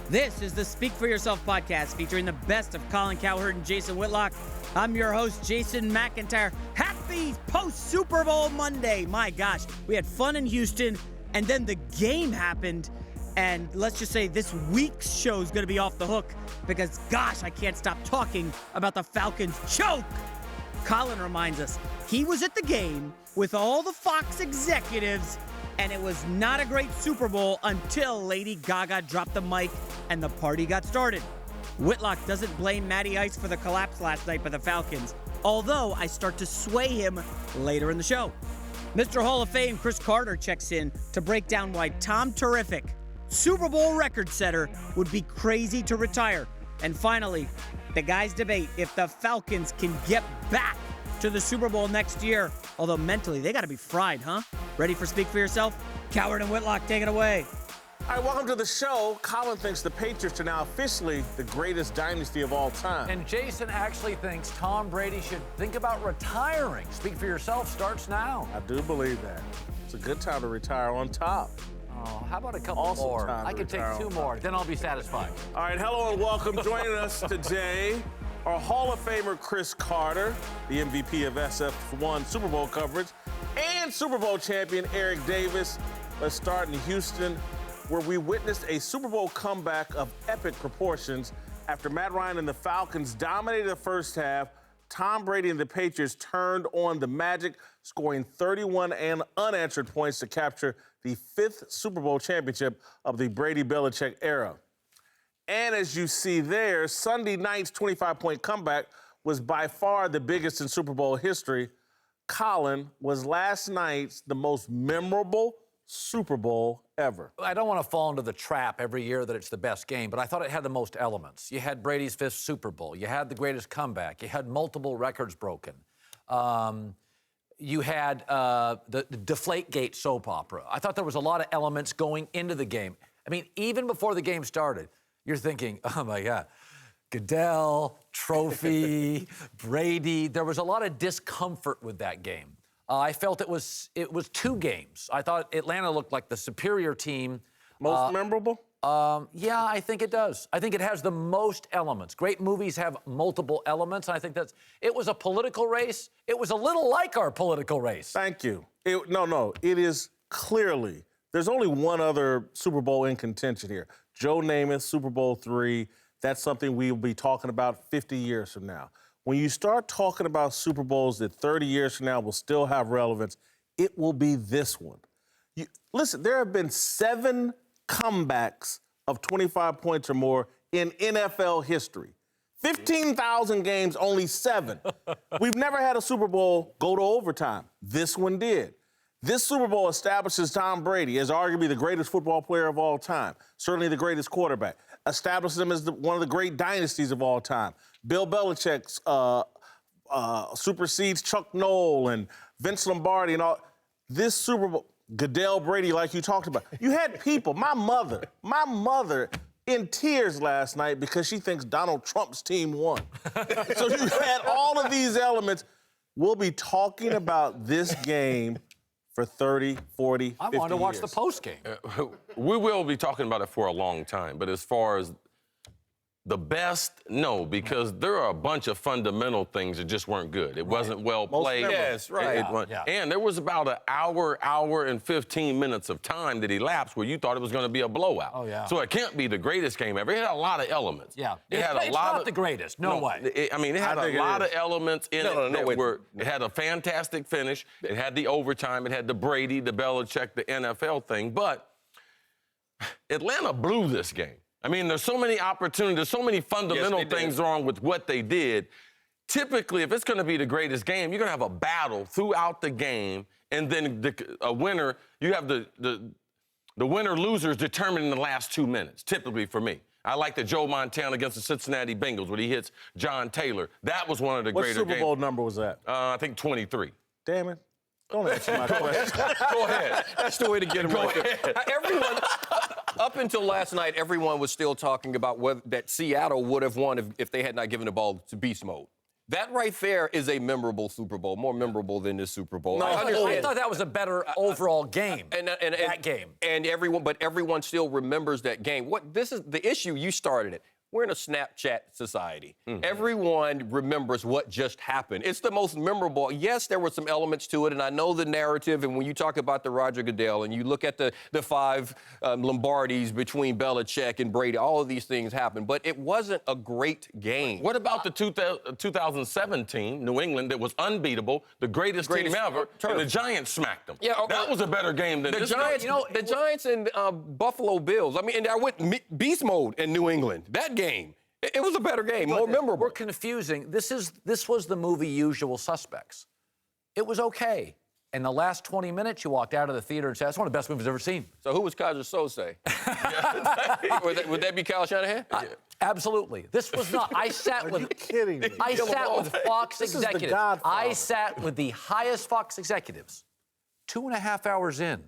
This is the Speak For Yourself podcast featuring the best of Colin Cowherd and Jason Whitlock. I'm your host, Jason McIntyre. Happy post-Super Bowl Monday. My gosh, we had fun in Houston, and then the game happened. And let's just say this week's show is going to be off the hook because, gosh, I can't stop talking about the Falcons choke. Colin reminds us he was at the game with all the Fox executives, and it was not a great Super Bowl until Lady Gaga dropped the mic and the party got started. Whitlock doesn't blame Matty Ice for the collapse last night by the Falcons, although I start to sway him later in the show. Mr. Hall of Fame Chris Carter checks in to break down why Tom Terrific, Super Bowl record setter, would be crazy to retire. And finally, the guys debate if the Falcons can get back to the Super Bowl next year, although mentally they got to be fried, huh? Ready for Speak For Yourself? Cowherd and Whitlock, take it away. All right, welcome to the show. Colin thinks the Patriots are now officially the greatest dynasty of all time. And Jason actually thinks Tom Brady should think about retiring. Speak For Yourself starts now. I do believe that. It's a good time to retire on top. Oh, how about a couple Awesome more? time to I could take retire two on more, then I'll be satisfied. All right, hello and welcome. Joining us today, our Hall of Famer Chris Carter, the MVP of SF1 Super Bowl coverage, and Super Bowl champion Eric Davis. Let's start in Houston, where we witnessed a Super Bowl comeback of epic proportions after Matt Ryan and the Falcons dominated the first half. Tom Brady and the Patriots turned on the Magic, scoring 31 and unanswered points to capture the 5th Super Bowl championship of the Brady-Belichick era. And as you see there, Sunday night's 25-point comeback was by far the biggest in Super Bowl history. Colin, was last night's the most memorable Super Bowl ever? I don't want to fall into the trap every year that it's the best game, but I thought it had the most elements. You had Brady's 5th Super Bowl. You had the greatest comeback. You had multiple records broken. You had the Deflategate soap opera. I thought there was a lot of elements going into the game. I mean, even before the game started, you're thinking, oh, my God, Goodell, trophy, Brady. There was a lot of discomfort with that game. I felt it was two games. I thought Atlanta looked like the superior team. Most memorable? Yeah, I think it does. I think it has the most elements. Great movies have multiple elements, and I think it was a political race. It was a little like our political race. Thank you. It is clearly, there's only one other Super Bowl in contention here. Joe Namath, Super Bowl III. That's something we'll be talking about 50 years from now. When you start talking about Super Bowls that 30 years from now will still have relevance, it will be this one. Listen, there have been 7 comebacks of 25 points or more in NFL history. 15,000 games, only 7. We've never had a Super Bowl go to overtime. This one did. This Super Bowl establishes Tom Brady as arguably the greatest football player of all time, certainly the greatest quarterback, establishes him as one of the great dynasties of all time. Bill Belichick supersedes Chuck Noll and Vince Lombardi and all. This Super Bowl, Goodell, Brady, like you talked about. You had people, my mother in tears last night because she thinks Donald Trump's team won. So you had all of these elements. We'll be talking about this game for 30, 40, 50 years. I want to watch the post game. We will be talking about it for a long time, but as far as the best, no, because there are a bunch of fundamental things that just weren't good. It wasn't well played. Yes, right. And there was about an hour and 15 minutes of time that elapsed where you thought it was going to be a blowout. Oh, yeah. So it can't be the greatest game ever. It had a lot of elements. Yeah. It had it's not the greatest. No way. It had a lot of elements in it. It had a fantastic finish. It had the overtime. It had the Brady, the Belichick, the NFL thing. But Atlanta blew this game. I mean, there's so many opportunities, there's so many fundamental things wrong with what they did. Typically, if it's going to be the greatest game, you're going to have a battle throughout the game, and then a winner, you have the winner-losers determined in the last 2 minutes, typically for me. I like the Joe Montana against the Cincinnati Bengals when he hits John Taylor. That was one of the greater games. What Super Bowl number was that? I think 23. Damn it. Don't answer my question. Go ahead. That's the way to get him right there. Everyone, up until last night, everyone was still talking about that Seattle would have won if they had not given the ball to beast mode. That right there is a memorable Super Bowl, more memorable than this Super Bowl. No, I thought that was a better overall game. That game. And everyone still remembers that game. This is the issue. You started it. We're in a Snapchat society. Mm-hmm. Everyone remembers what just happened. It's the most memorable. Yes, there were some elements to it, and I know the narrative, and when you talk about the Roger Goodell, and you look at the 5 Lombardis between Belichick and Brady, all of these things happened, but it wasn't a great game. What about the 2017 New England that was unbeatable, the greatest team ever, and the Giants smacked them? Yeah, okay. That was a better game than this Giants, game. The Giants and Buffalo Bills. I mean, and I went beast mode in New England. That game. It was a better game, more memorable. We're confusing. This was the movie Usual Suspects. It was okay. In the last 20 minutes, you walked out of the theater and said, that's one of the best movies I've ever seen. So who was Kaiser Sose? would that be Kyle Shanahan? Absolutely. This was not. I sat with. Are you kidding me? I sat with Fox executives. Is the Godfather. I sat with the highest Fox executives 2.5 hours in.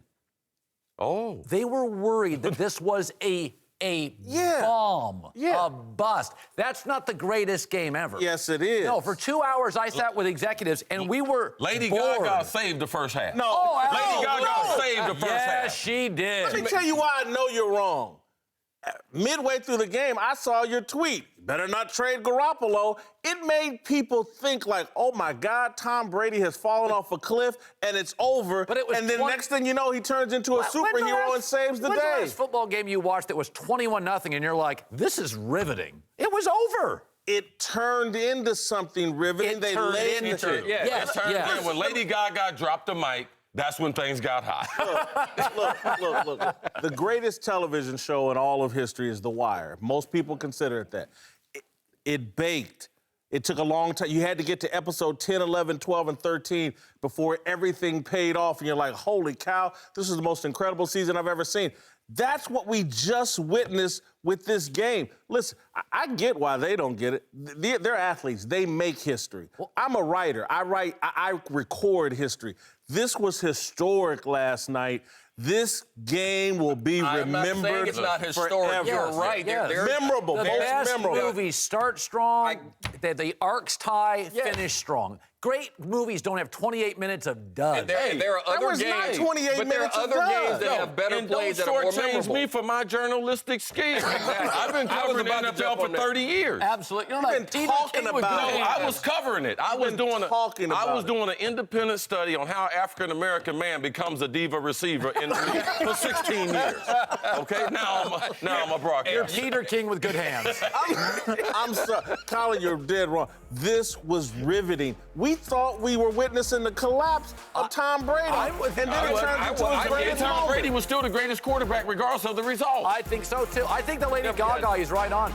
Oh. They were worried that this was a bomb, a bust. That's not the greatest game ever. Yes, it is. No, for 2 hours I sat with executives and we were Lady bored. Gaga saved the first half. No, Lady Gaga saved the first half. Yes, she did. Let me tell you why I know you're wrong. Midway through the game, I saw your tweet. Better not trade Garoppolo. It made people think like, oh my God, Tom Brady has fallen off a cliff and it's over. But it was and then next thing you know, he turns into a superhero and saves the When's day. the last football game you watched that was 21-0 and you're like, this is riveting? It was over. It turned into something riveting. It turned into When Lady Gaga dropped the mic, that's when things got hot. Look. The greatest television show in all of history is The Wire. Most people consider it that. It baked. It took a long time. You had to get to episode 10, 11, 12, and 13 before everything paid off. And you're like, holy cow, this is the most incredible season I've ever seen. That's what we just witnessed with this game. Listen, I get why they don't get it. They're athletes. They make history. I'm a writer. I record history. This was historic last night. This game will be remembered I'm not saying it's not historic. Forever. You're right. Yes. They're memorable. The Most best memorable. movies start strong, the arcs tie, finish strong. Great movies don't have 28 minutes of duds. And there are other was not games, 28 but there are minutes of other done. games that have better and plays that don't are more shortchange memorable. me for my journalistic skills. I've been covering the about to NFL jump for on that. 30 years. Absolutely. You're You've like, been talking about it. No, I was covering it. I was doing an independent study on how African-American man becomes a diva receiver in the league for 16 years. Okay, now I'm a broadcaster. You're Peter King with good hands. I'm sorry. Colin, you're dead wrong. This was riveting. We thought we were witnessing the collapse of Tom Brady. And then it turned into his greatest Tom moment. Brady was still the greatest quarterback regardless of the result. I think so, too. I think the Lady Gaga is right on.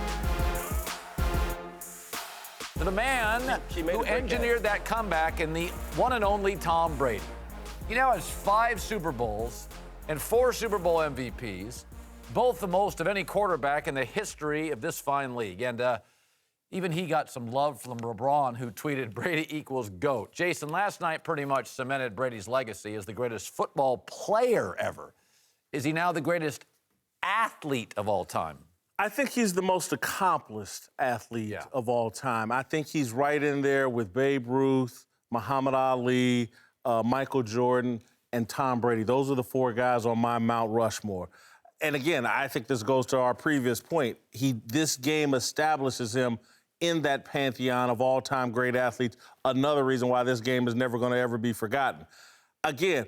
The man who engineered that comeback and the one and only Tom Brady. He now has 5 Super Bowls and 4 Super Bowl MVPs, both the most of any quarterback in the history of this fine league. And even he got some love from LeBron, who tweeted, Brady equals GOAT. Jason, last night pretty much cemented Brady's legacy as the greatest football player ever. Is he now the greatest athlete of all time? I think he's the most accomplished athlete of all time. I think he's right in there with Babe Ruth, Muhammad Ali, Michael Jordan, and Tom Brady. Those are the 4 guys on my Mount Rushmore. And again, I think this goes to our previous point. This game establishes him in that pantheon of all-time great athletes. Another reason why this game is never going to ever be forgotten. Again,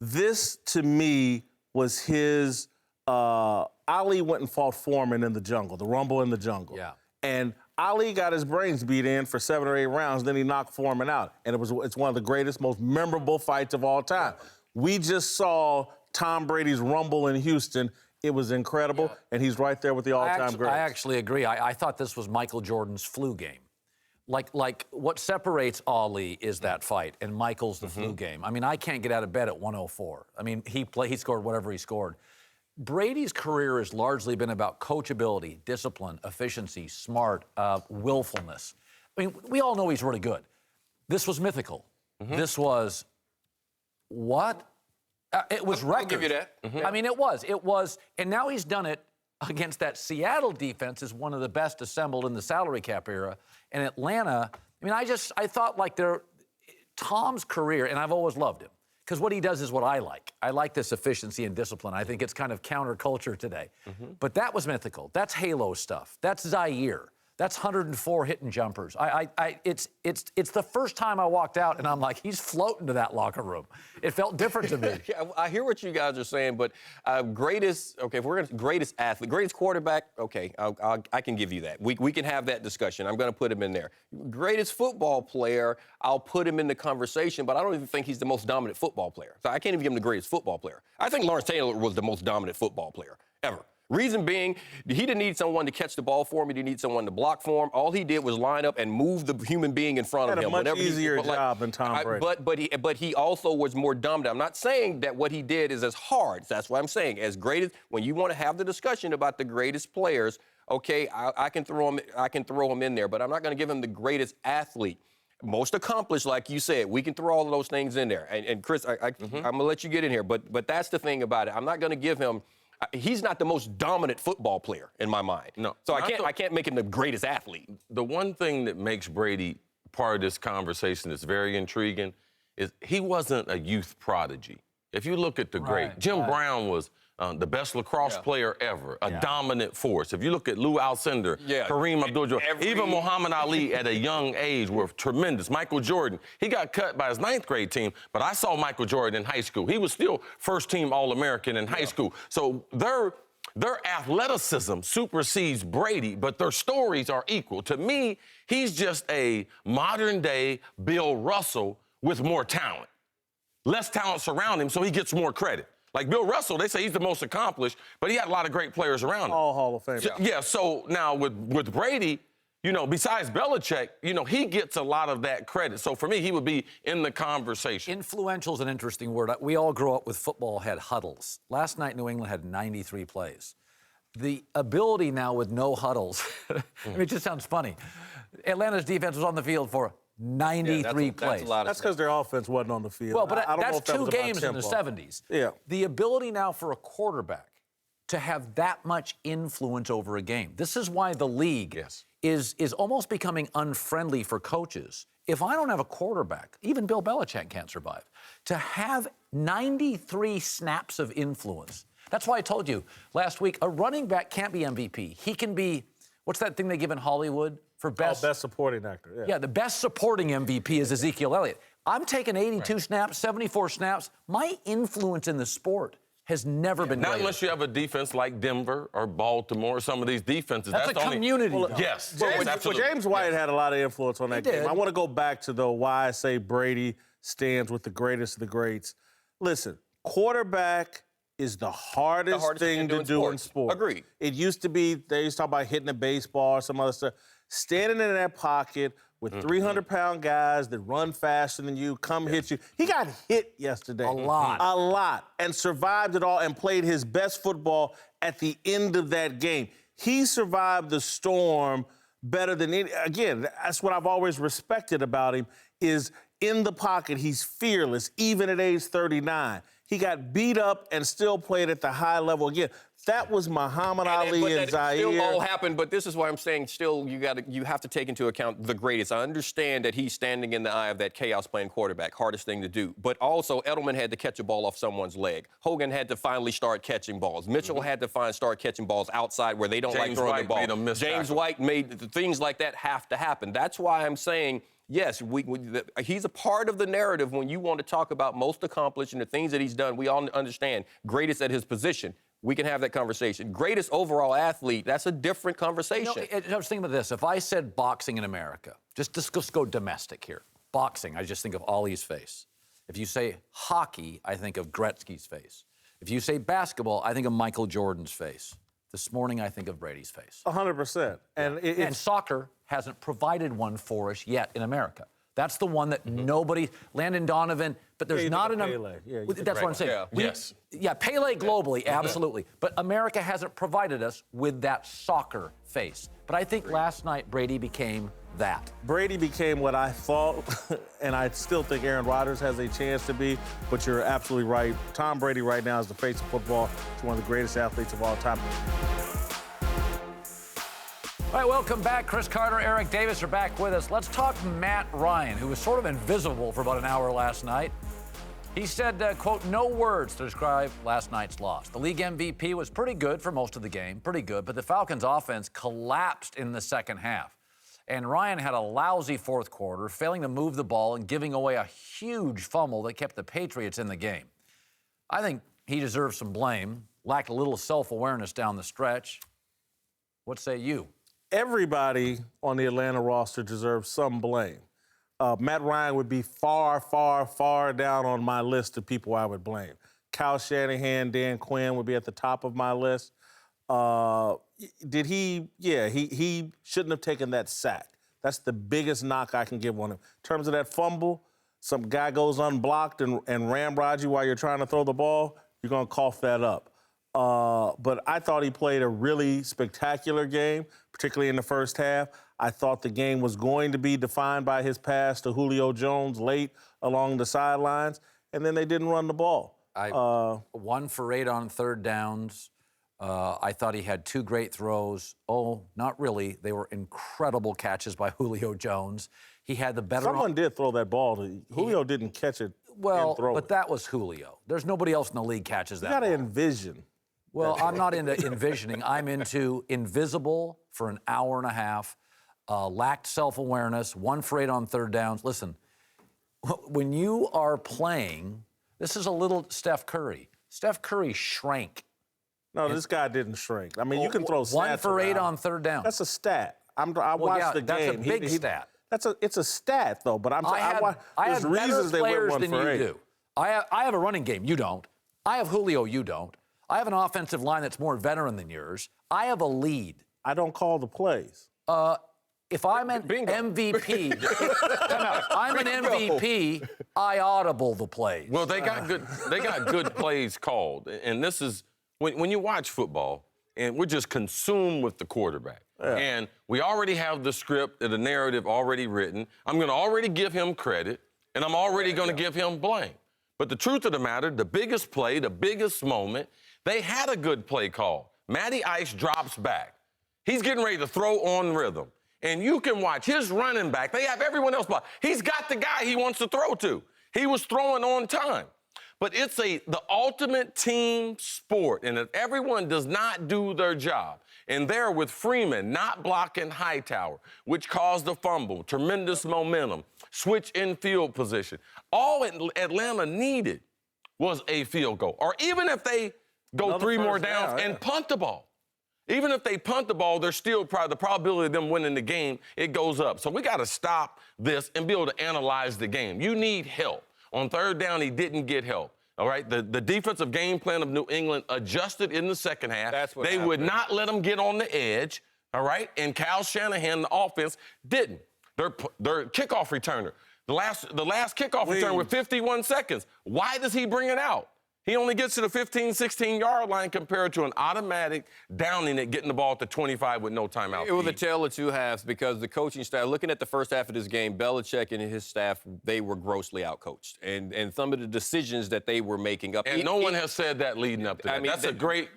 this to me was his. Ali went and fought Foreman in the jungle, the Rumble in the jungle. Yeah. And Ali got his brains beat in for 7 or 8 rounds, then he knocked Foreman out. And it's one of the greatest, most memorable fights of all time. We just saw Tom Brady's Rumble in Houston. It was incredible, and he's right there with the all-time greats. I actually agree. I thought this was Michael Jordan's flu game. Like what separates Ali is that fight, and Michael's the flu game. I mean, I can't get out of bed at 104. I mean, he scored whatever he scored. Brady's career has largely been about coachability, discipline, efficiency, smart, willfulness. I mean, we all know he's really good. This was mythical. This was what? It was record. I'll give you that. I mean, it was. And now he's done it against that Seattle defense is one of the best assembled in the salary cap era. And Atlanta I mean, I thought like Tom's career, and I've always loved him, because what he does is what I like. I like this efficiency and discipline. I think it's kind of counterculture today. But that was mythical. That's Halo stuff. That's Zaire. That's 104 hitting jumpers. It's the first time I walked out and I'm like, he's floating to that locker room. It felt different to me. I hear what you guys are saying, but greatest athlete, greatest quarterback, okay, I can give you that. We can have that discussion. I'm going to put him in there. Greatest football player, I'll put him in the conversation, but I don't even think he's the most dominant football player. So I can't even give him the greatest football player. I think Lawrence Taylor was the most dominant football player ever. Reason being, he didn't need someone to catch the ball for him. He didn't need someone to block for him. All he did was line up and move the human being in front of him. Had a much easier job than Tom Brady. But he also was more dominant. I'm not saying that what he did is as hard. That's what I'm saying. As great as, when you want to have the discussion about the greatest players, okay, I can throw him in there, but I'm not going to give him the greatest athlete. Most accomplished, like you said. We can throw all of those things in there. And Chris, I'm going to let you get in here, but that's the thing about it. I'm not going to give him. He's not the most dominant football player in my mind. No. So I can't make him the greatest athlete. The one thing that makes Brady part of this conversation that's very intriguing is he wasn't a youth prodigy. If you look at the great, Jim Brown was the best lacrosse player ever, a dominant force. If you look at Lou Alcindor, Kareem Abdul-Jabbar, even Muhammad Ali at a young age were tremendous. Michael Jordan, he got cut by his 9th grade team, but I saw Michael Jordan in high school. He was still first-team All-American in high school. So their athleticism supersedes Brady, but their stories are equal. To me, he's just a modern-day Bill Russell with more talent. Less talent surround him, so he gets more credit. Like Bill Russell, they say he's the most accomplished, but he had a lot of great players around him. All Hall of Fame. So now with Brady, besides Belichick, he gets a lot of that credit. So for me, he would be in the conversation. Influential is an interesting word. We all grew up with football had huddles. Last night, New England had 93 plays. The ability now with no huddles, I mean, it just sounds funny. Atlanta's defense was on the field for 93 plays. That's because their offense wasn't on the field. Well, but I don't know that's if that two was about games in the tempo. 70s. Yeah. The ability now for a quarterback to have that much influence over a game. This is why the league is almost becoming unfriendly for coaches. If I don't have a quarterback, even Bill Belichick can't survive. To have 93 snaps of influence. That's why I told you last week, a running back can't be MVP. He can be, what's that thing they give in Hollywood? For best supporting actor, Yeah, the best supporting MVP is Ezekiel Elliott. I'm taking 82 snaps, 74 snaps. My influence in the sport has never been greater. Not unless you have a defense like Denver or Baltimore or some of these defenses. That's a community. Yes. James White had a lot of influence on that game. I want to go back to, why I say Brady stands with the greatest of the greats. Listen, quarterback is the hardest thing to do in sports. Agreed. It used to be, they used to talk about hitting a baseball or some other stuff. Standing in that pocket with 300-pound guys that run faster than you, hit you. He got hit yesterday. A lot. A lot. And survived it all and played his best football at the end of that game. He survived the storm better than any. Again, that's what I've always respected about him, is in the pocket, he's fearless, even at age 39. He got beat up and still played at the high level. Again, that was Muhammad Ali and Zaire. Still all happened, but this is why I'm saying still you have to take into account the greatest. I understand that he's standing in the eye of that chaos playing quarterback, hardest thing to do. But also, Edelman had to catch a ball off someone's leg. Hogan had to finally start catching balls. Mitchell had to start catching balls outside where they don't like throwing the ball. James White made things like that have to happen. That's why I'm saying, yes, he's a part of the narrative when you want to talk about most accomplished and the things that he's done. We all understand greatest at his position. We can have that conversation. Greatest overall athlete, that's a different conversation. I was thinking about this. If I said boxing in America, just go domestic here. Boxing, I just think of Ali's face. If you say hockey, I think of Gretzky's face. If you say basketball, I think of Michael Jordan's face. This morning, I think of Brady's face. 100%. And soccer hasn't provided one for us yet in America. That's the one that nobody, Landon Donovan, but there's not enough. Pele. That's what I'm saying. Pele globally, absolutely. But America hasn't provided us with that soccer face. But I think last night Brady became that. Brady became what I thought, and I still think Aaron Rodgers has a chance to be, but you're absolutely right. Tom Brady right now is the face of football. He's one of the greatest athletes of all time. All right, welcome back. Chris Carter, Eric Davis are back with us. Let's talk Matt Ryan, who was sort of invisible for about an hour last night. He said, quote, no words to describe last night's loss. The league MVP was pretty good for most of the game, pretty good, but the Falcons' offense collapsed in the second half. And Ryan had a lousy fourth quarter, failing to move the ball and giving away a huge fumble that kept the Patriots in the game. I think he deserves some blame, lacked a little self-awareness down the stretch. What say you? Everybody on the Atlanta roster deserves some blame. Matt Ryan would be far, far, far down on my list of people I would blame. Kyle Shanahan, Dan Quinn would be at the top of my list. He shouldn't have taken that sack. That's the biggest knock I can give on him. In terms of that fumble, some guy goes unblocked and ramrods you while you're trying to throw the ball, you're going to cough that up. But I thought he played a really spectacular game, particularly in the first half. I thought the game was going to be defined by his pass to Julio Jones late along the sidelines, and then they didn't run the ball. 1 for 8 on third downs. I thought he had 2 great throws. Oh, not really. They were incredible catches by Julio Jones. He had the better... Someone did throw that ball. Julio didn't catch it and throw it. That was Julio. There's nobody else in the league catches that You got to ball. envision. Well, I'm not into envisioning. I'm into invisible for an hour and a half, lacked self-awareness, 1 for 8 on third downs. Listen, when you are playing, this is a little Steph Curry. Steph Curry shrank. No, this guy didn't shrink. I mean, you can throw stats 1 for 8 around. on third down. That's a stat. I watched the game. That's a big stat. It's a stat, though. But I have better players than you do. I have a running game. You don't. I have Julio. You don't. I have an offensive line that's more veteran than yours. I have a lead. I don't call the plays. If I'm an MVP, I'm an MVP, I audible the plays. Well, they got good plays called. And this is, when you watch football, and we're just consumed with the quarterback. Yeah. And we already have the script and the narrative already written. I'm going to already give him credit, and I'm already going to give him blame. But the truth of the matter, the biggest play, the biggest moment, they had a good play call. Matty Ice drops back. He's getting ready to throw on rhythm. And you can watch his running back. They have everyone else blocked. He's got the guy he wants to throw to. He was throwing on time. But it's the ultimate team sport, and if everyone does not do their job, and there with Freeman not blocking Hightower, which caused the fumble, tremendous momentum, switch in field position, all Atlanta needed was a field goal. Or even if they go 3 more downs and punt the ball. Even if they punt the ball, there's still the probability of them winning the game, it goes up. So we got to stop this and be able to analyze the game. You need help. On third down, he didn't get help. All right, the defensive game plan of New England adjusted in the second half. That's what they happened. would not let them get on the edge, all right? And Kyle Shanahan, the offense, didn't. Their kickoff returner, the last kickoff return with 51 seconds. Why does he bring it out? He only gets to the 15, 16-yard line compared to an automatic downing it, getting the ball to 25 with no timeout. It was a tale of 2 halves because the coaching staff, looking at the first half of this game, Belichick and his staff, they were grossly outcoached. And some of the decisions that they were making up. And no one has said that leading up to that. That's a great...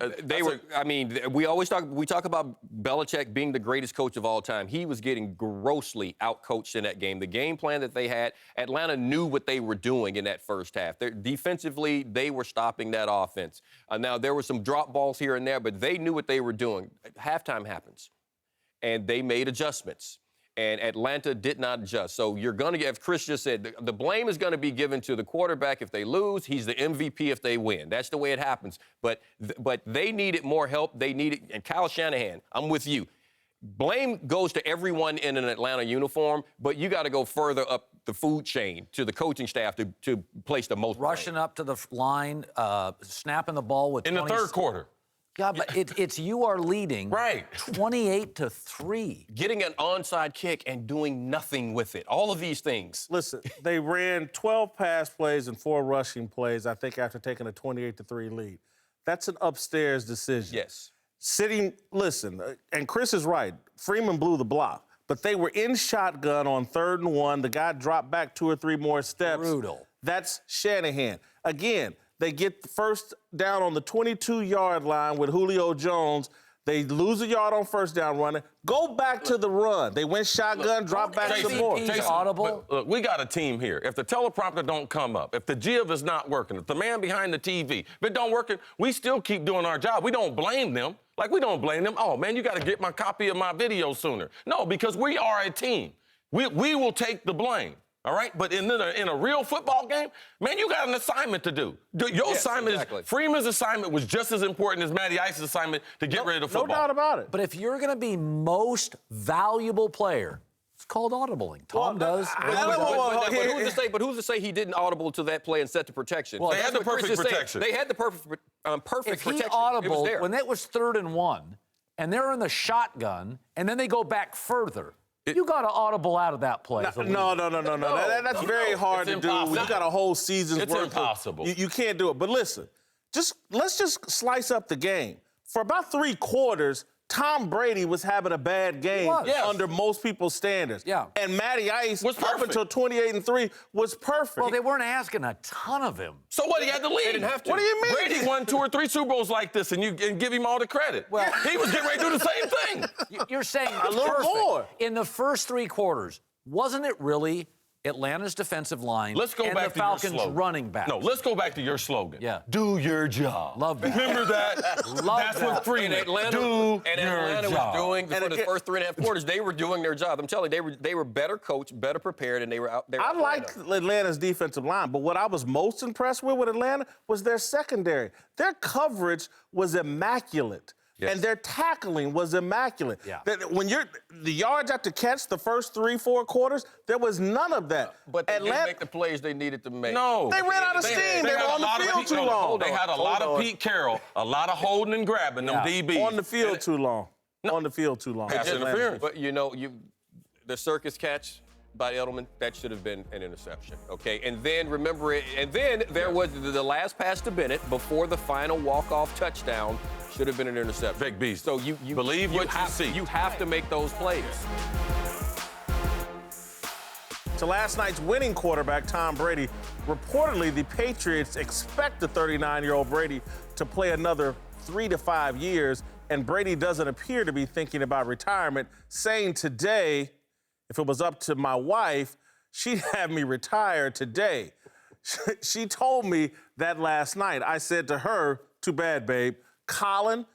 we talk about Belichick being the greatest coach of all time. He was getting grossly outcoached in that game. The game plan that they had, Atlanta knew what they were doing in that first half. Defensively, they were stopping that offense. Now, there were some drop balls here and there, but they knew what they were doing. Halftime happens, and they made adjustments, and Atlanta did not adjust. So you're going to get, as Chris just said, the blame is going to be given to the quarterback if they lose. He's the MVP if they win. That's the way it happens. But they needed more help. They needed, and Kyle Shanahan, I'm with you. Blame goes to everyone in an Atlanta uniform, but you got to go further up the food chain to the coaching staff to place the most rushing blame. up to the line, snapping the ball with in the third quarter. Yeah, but it's you are leading 28-3. Getting an onside kick and doing nothing with it. All of these things. Listen, they ran 12 pass plays and 4 rushing plays, I think, after taking a 28-3 lead. That's an upstairs decision. Yes. Listen, and Chris is right. Freeman blew the block. But they were in shotgun on 3rd and 1. The guy dropped back 2 or 3 more steps. Brutal. That's Shanahan. Again, they get the first down on the 22-yard line with Julio Jones. They lose a yard on first down running. Go back to the run. They went shotgun, drop back to the board. Jason, audible. Look, we got a team here. If the teleprompter don't come up, if the GIF is not working, if the man behind the TV, if it don't work, we still keep doing our job. We don't blame them. Like, we don't blame them. Oh, man, you got to get my copy of my video sooner. No, because we are a team. We will take the blame. All right? But in a real football game, man, you got an assignment to do. Your assignment is, Freeman's assignment was just as important as Matty Ice's assignment to get rid of football. No doubt about it. But if you're going to be most valuable player, it's called audibling. Tom does. But who's to say he didn't audible to that play and set the protection? Well, they had the perfect protection. They had the perfect protection. If he audible, when it was 3rd and 1, and they're in the shotgun, and then they go back further, you got to audible out of that play. No. That's very hard to do. When you got a whole season's worth. It's impossible. You can't do it. But listen, let's just slice up the game. For about 3 quarters, Tom Brady was having a bad game under most people's standards. Yeah. And Matty Ice, up until 28-3, was perfect. Well, they weren't asking a ton of him. So what? He had to leave. They didn't have to. What do you mean? Brady won 2 or 3 Super Bowls like this, and give him all the credit. Well, he was getting ready to do the same thing. You're saying a little more. In the first 3 quarters, wasn't it really Atlanta's defensive line and the Falcons running back? No, let's go back to your slogan. Yeah. Do your job. Love that. Remember that? That's what Freeman. Atlanta was doing for the first 3.5 quarters. They were doing their job. I'm telling you, they were better coached, better prepared, and they were out there. I liked Atlanta's defensive line, but what I was most impressed with Atlanta was their secondary. Their coverage was immaculate. Yes. And their tackling was immaculate. Yeah. When the yards after catch, the first 3-4 quarters, there was none of that. But they didn't make the plays they needed to make. No. They ran out of steam. They were on the field too long. They had a lot of Pete Carroll, a lot of holding and grabbing them DBs. On the field too long. On the field too long. Pass interference. But, the circus catch by Edelman, that should have been an interception, okay? And then, remember it, and then there was the last pass to Bennett before the final walk-off touchdown. Should have been an interception. Big beast. So you believe what you see. You have to make those plays. To last night's winning quarterback, Tom Brady, reportedly the Patriots expect the 39-year-old Brady to play another 3 to 5 years, and Brady doesn't appear to be thinking about retirement, saying today, if it was up to my wife, she'd have me retire today. She told me that last night. I said to her, too bad, babe. Colin,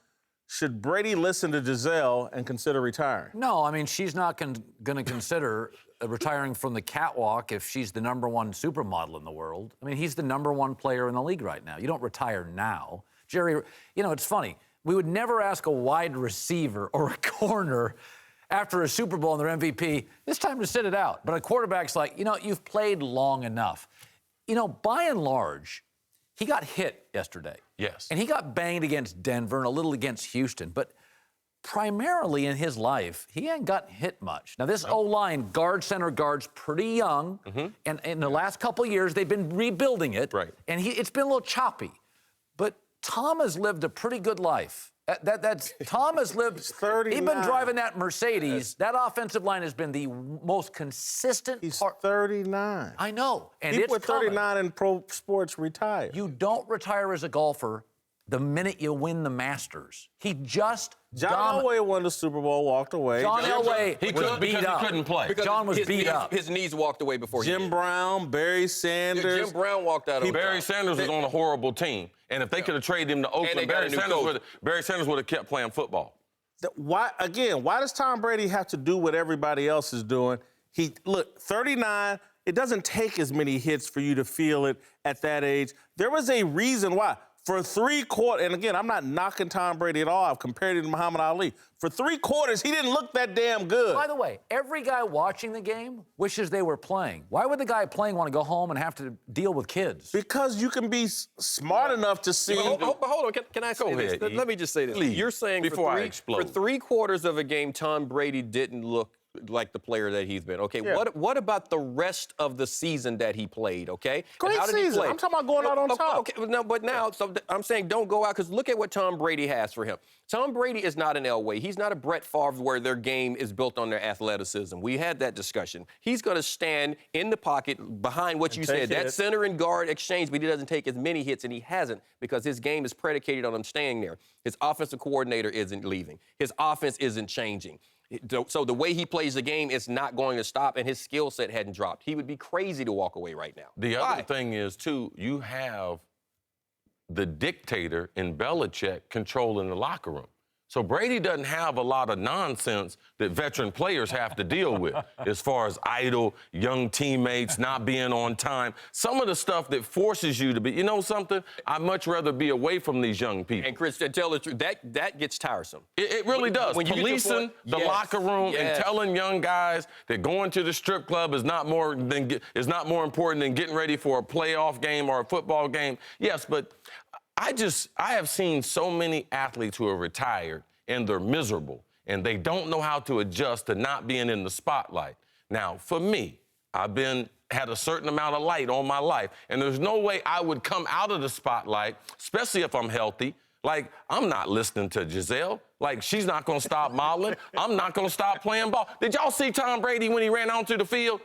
should Brady listen to Giselle and consider retiring? No, I mean, she's not going to consider retiring from the catwalk if she's the #1 supermodel in the world. I mean, he's the #1 player in the league right now. You don't retire now. Jerry, it's funny. We would never ask a wide receiver or a corner after a Super Bowl and their MVP, it's time to sit it out. But a quarterback's like, you've played long enough. By and large, he got hit yesterday. Yes. And he got banged against Denver and a little against Houston. But primarily in his life, he ain't gotten hit much. Now, this O-line, center guard's pretty young. Mm-hmm. And in the last couple of years, they've been rebuilding it. Right. And it's been a little choppy. But Tom has lived a pretty good life. Tom has lived. 39. He's been driving that Mercedes. That offensive line has been the most consistent. He's 39. I know, and people it's at 39 in pro sports retire. You don't retire as a golfer the minute you win the Masters. He just. John Elway won the Super Bowl, walked away. John Elway was beat up. He couldn't play. Because John was beat up. His knees walked away before Jim Brown, Barry Sanders. Jim Brown walked out. Barry Sanders was on a horrible team. And if they could have traded him to Oakland, Barry Sanders would have kept playing football. Why does Tom Brady have to do what everybody else is doing? 39, it doesn't take as many hits for you to feel it at that age. There was a reason why. For 3 quarters, and again, I'm not knocking Tom Brady at all. I've compared him to Muhammad Ali. For 3 quarters, he didn't look that damn good. By the way, every guy watching the game wishes they were playing. Why would the guy playing want to go home and have to deal with kids? Because you can be smart enough to see. Hold on. Can I say this? Let me just say this. Please, You're saying before I for explode. 3 quarters of a game, Tom Brady didn't look like the player that he's been. Okay, Yeah. what about the rest of the season that he played, okay? Great How did he season. play? I'm talking about going out on top. Okay, no, but now, so I'm saying don't go out, because look at what Tom Brady has for him. Tom Brady is not an Elway. He's not a Brett Favre where their game is built on their athleticism. We had that discussion. He's going to stand in the pocket behind what you said, that center and guard exchange, but he doesn't take as many hits, and he hasn't, because his game is predicated on him staying there. His offensive coordinator isn't leaving. His offense isn't changing. So the way he plays the game is not going to stop, and his skill set hadn't dropped. He would be crazy to walk away right now. The other thing is, too, you have the dictator in Belichick controlling the locker room. So Brady doesn't have a lot of nonsense that veteran players have to deal with as far as idle, young teammates not being on time. Some of the stuff that forces you to be, you know something? I'd much rather be away from these young people. And Chris, to tell the truth, that gets tiresome. It really does. When you get to Policing the yes, locker room yes. and telling young guys that going to the strip club is not more important than getting ready for a playoff game or a football game. Yes, but I have seen so many athletes who are retired and they're miserable and they don't know how to adjust to not being in the spotlight. Now, for me, I've had a certain amount of light on my life, and there's no way I would come out of the spotlight, especially if I'm healthy. Like, I'm not listening to Giselle. Like, she's not gonna stop modeling. I'm not gonna stop playing ball. Did y'all see Tom Brady when he ran onto the field?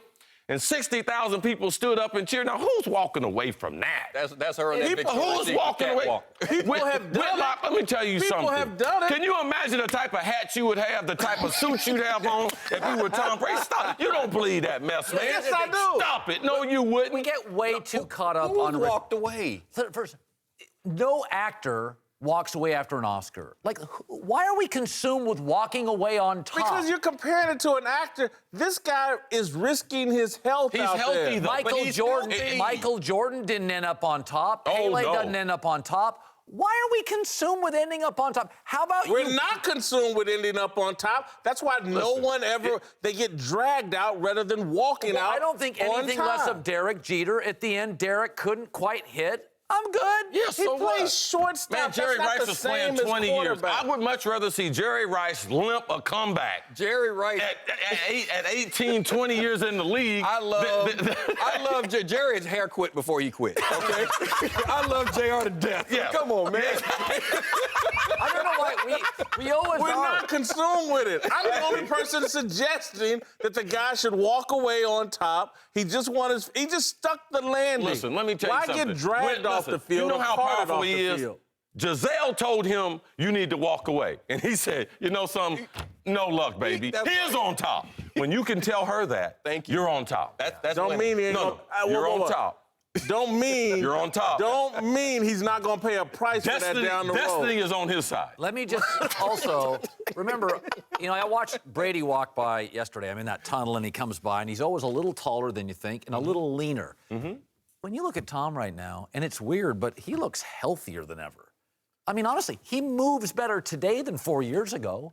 And 60,000 people stood up and cheered. Now, who's walking away from that? That's her. And that Who's walking away? People have done it. Let me tell you something. People have done it. Can you imagine the type of hat you would have, the type of suit you'd have on if you were Tom Brady? Stop. You don't believe that mess, man. Yes, I do. Stop it. No, you wouldn't. We get way too caught up Who on walked away. First, no actor walks away after an Oscar. Like, why are we consumed with walking away on top? Because you're comparing it to an actor. This guy is risking his health. He's out healthy, there. though. Michael Jordan didn't end up on top. Oh, Pele no. doesn't end up on top. Why are we consumed with ending up on top? How about We're you? not consumed with ending up on top. That's why no one ever, they get dragged out rather than walking out. I don't think on anything time. less of Derek Jeter. At the end, Derek couldn't quite hit. I'm good. Yeah, He so plays what? shortstop. Man, Jerry That's not Rice the was playing same as 20 years. quarterback. I would much rather see Jerry Rice limp a comeback. Jerry Rice. At 18, 20 years in the league. I love Jerry's hair quit before he quit. Okay, I love JR to death. Yeah. Come on, man. I don't know why we always We're are. not consumed with it. I'm the only person suggesting that the guy should walk away on top. He just stuck the landing. Listen, let me tell you something. Why get dragged off the field? You know or how carted powerful off he the is? field? Giselle told him, you need to walk away. And he said, you know something? No luck, baby. He is on top. When you can tell her that, Thank you. you're on top. That's Don't mean he ain't No, gonna, you're on top. Don't mean You're on top. Don't mean he's not gonna pay a price for that down the Destiny road. is on his side. Let me just also remember, I watched Brady walk by yesterday. I'm in that tunnel, and he comes by, and he's always a little taller than you think and a little leaner. Mm-hmm. When you look at Tom right now, and it's weird, but he looks healthier than ever. I mean, honestly, he moves better today than 4 years ago.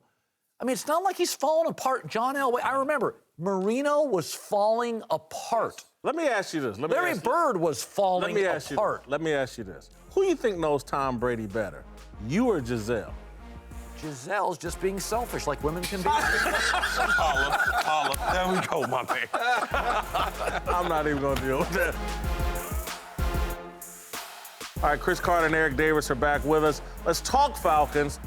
I mean, it's not like he's falling apart. John Elway, I remember, Marino was falling apart. Let me ask you this. Larry Bird was falling apart. Let me ask you this. Who do you think knows Tom Brady better? You or Giselle? Giselle's just being selfish, like women can be. Holla. There we go, my man. I'm not even gonna deal with that. All right, Chris Carter and Eric Davis are back with us. Let's talk Falcons,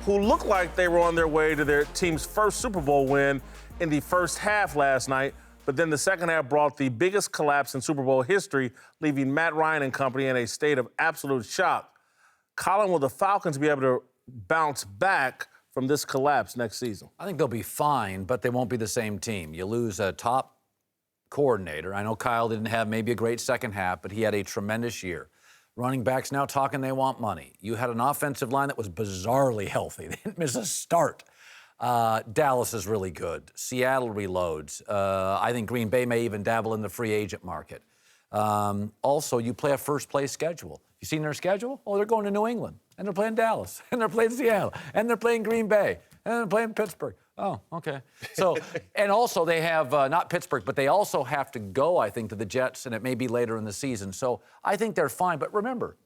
who looked like they were on their way to their team's first Super Bowl win in the first half last night, but then the second half brought the biggest collapse in Super Bowl history, leaving Matt Ryan and company in a state of absolute shock. Colin, will the Falcons be able to bounce back from this collapse next season? I think they'll be fine, but they won't be the same team. You lose a top coordinator. I know Kyle didn't have maybe a great second half, but he had a tremendous year. Running backs now talking they want money. You had an offensive line that was bizarrely healthy. They didn't miss a start. Dallas is really good. Seattle reloads. I think Green Bay may even dabble in the free agent market. Also, you play a first-place schedule. You seen their schedule? Oh, they're going to New England, and they're playing Dallas, and they're playing Seattle, and they're playing Green Bay, and they're playing Pittsburgh. Oh, okay. So, and also they have, not Pittsburgh, but they also have to go, I think, to the Jets, and it may be later in the season. So I think they're fine. But remember,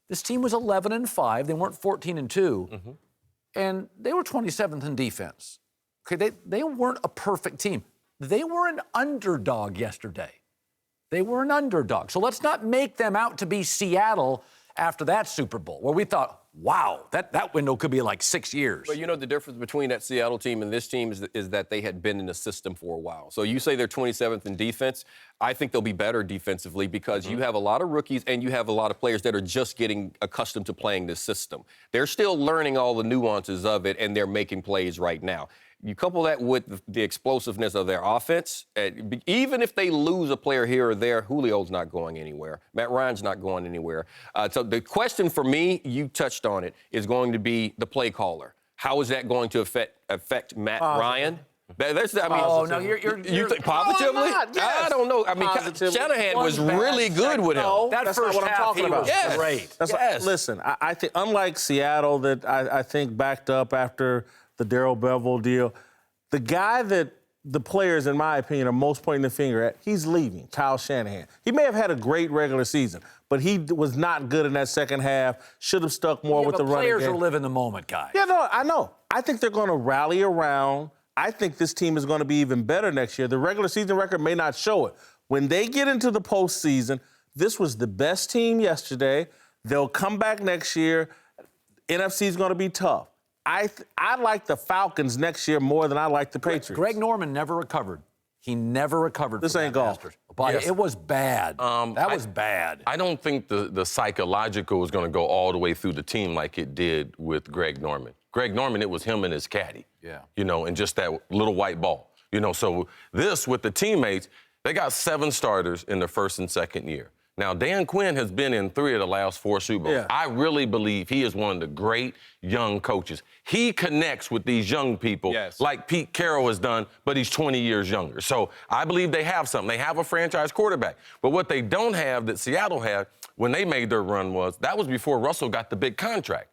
this team was 11-5. They weren't 14-2. Mm-hmm. And they were 27th in defense. Okay, they weren't a perfect team. They were an underdog yesterday. They were an underdog. So let's not make them out to be Seattle after that Super Bowl, where we thought, wow, that window could be like 6 years. But you know the difference between that Seattle team and this team is that they had been in the system for a while. So you say they're 27th in defense. I think they'll be better defensively because you have a lot of rookies and you have a lot of players that are just getting accustomed to playing this system. They're still learning all the nuances of it, and they're making plays right now. You couple that with the explosiveness of their offense, even if they lose a player here or there, Julio's not going anywhere. Matt Ryan's not going anywhere. So the question for me, you touched on it, is going to be the play caller. How is that going to affect Matt Ryan? You think positively? No, yes. I don't know. I mean, Shanahan was really good with him. No, that that's first not what I'm half, talking he about. was great. Listen, I think unlike Seattle, that I think backed up after the Darrell Bevell deal, the guy that the players, in my opinion, are most pointing the finger at, he's leaving, Kyle Shanahan. He may have had a great regular season, but he was not good in that second half. Should have stuck more with the running game. Players are living the moment, guys. Yeah, no, I know. I think they're going to rally around. I think this team is going to be even better next year. The regular season record may not show it. When they get into the postseason, this was the best team yesterday. They'll come back next year. NFC is going to be tough. I like the Falcons next year more than I like the Patriots. Greg Norman never recovered. He never recovered. This ain't golf. But it was bad. That was bad. I don't think the psychological is going to go all the way through the team like it did with Greg Norman. Greg Norman, it was him and his caddy. Yeah. You know, and just that little white ball. You know, so this with the teammates, they got 7 starters in the first and second year. Now, Dan Quinn has been in 3 of the last 4 Super Bowls. Yeah. I really believe he is one of the great young coaches. He connects with these young people like Pete Carroll has done, but he's 20 years younger. So I believe they have something. They have a franchise quarterback. But what they don't have that Seattle had when they made their run was before Russell got the big contract.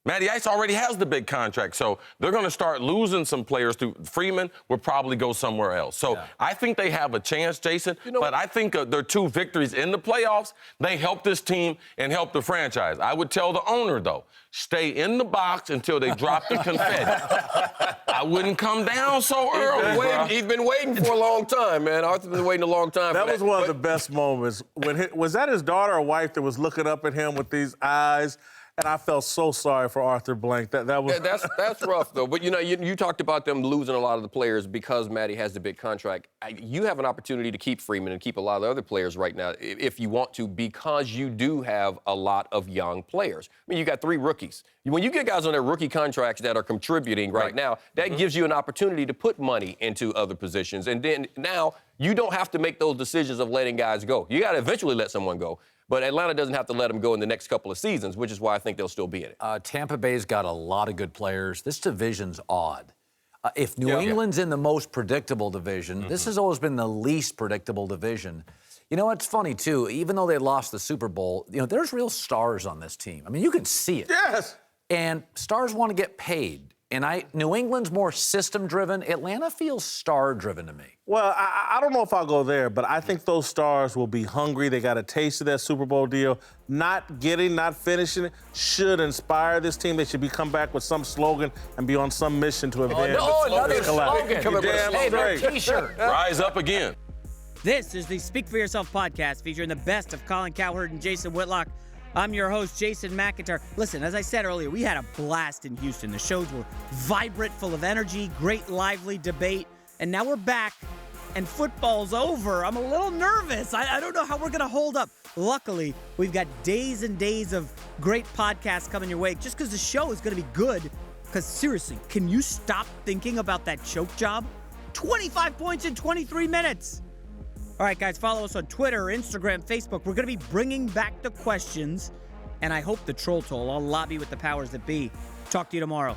Matty Ice already has the big contract, so they're going to start losing some players. Freeman will probably go somewhere else. So I think they have a chance, Jason, but I think their 2 victories in the playoffs, they help this team and help the franchise. I would tell the owner, though, stay in the box until they drop the confetti. I wouldn't come down so early. He's been waiting for a long time, man. Arthur's been waiting a long time. That was one of the best moments. Was that his daughter or wife that was looking up at him with these eyes? And I felt so sorry for Arthur Blank. That's rough, though. But, you know, you talked about them losing a lot of the players because Matty has the big contract. You have an opportunity to keep Freeman and keep a lot of the other players right now if you want to, because you do have a lot of young players. I mean, you got 3 rookies. When you get guys on their rookie contracts that are contributing right now, that gives you an opportunity to put money into other positions. And then now you don't have to make those decisions of letting guys go. You got to eventually let someone go. But Atlanta doesn't have to let them go in the next couple of seasons, which is why I think they'll still be in it. Tampa Bay's got a lot of good players. This division's odd. If New England's in the most predictable division, this has always been the least predictable division. You know, it's funny, too. Even though they lost the Super Bowl, you know, there's real stars on this team. I mean, you can see it. Yes. And stars want to get paid. And New England's more system-driven. Atlanta feels star-driven to me. Well, I don't know if I'll go there, but I think those stars will be hungry. They got a taste of that Super Bowl deal. Not finishing it, should inspire this team. They should come back with some slogan and be on some mission to avenge. Another slogan. Hey, their T-shirt. Rise up again. This is the Speak For Yourself podcast featuring the best of Colin Cowherd and Jason Whitlock. I'm your host, Jason McIntyre. Listen, as I said earlier, we had a blast in Houston. The shows were vibrant, full of energy, great, lively debate. And now we're back, and football's over. I'm a little nervous. I don't know how we're going to hold up. Luckily, we've got days and days of great podcasts coming your way just because the show is going to be good. Because seriously, can you stop thinking about that choke job? 25 points in 23 minutes. All right, guys, follow us on Twitter, Instagram, Facebook. We're going to be bringing back the questions, and I hope the troll toll. I'll lobby with the powers that be. Talk to you tomorrow.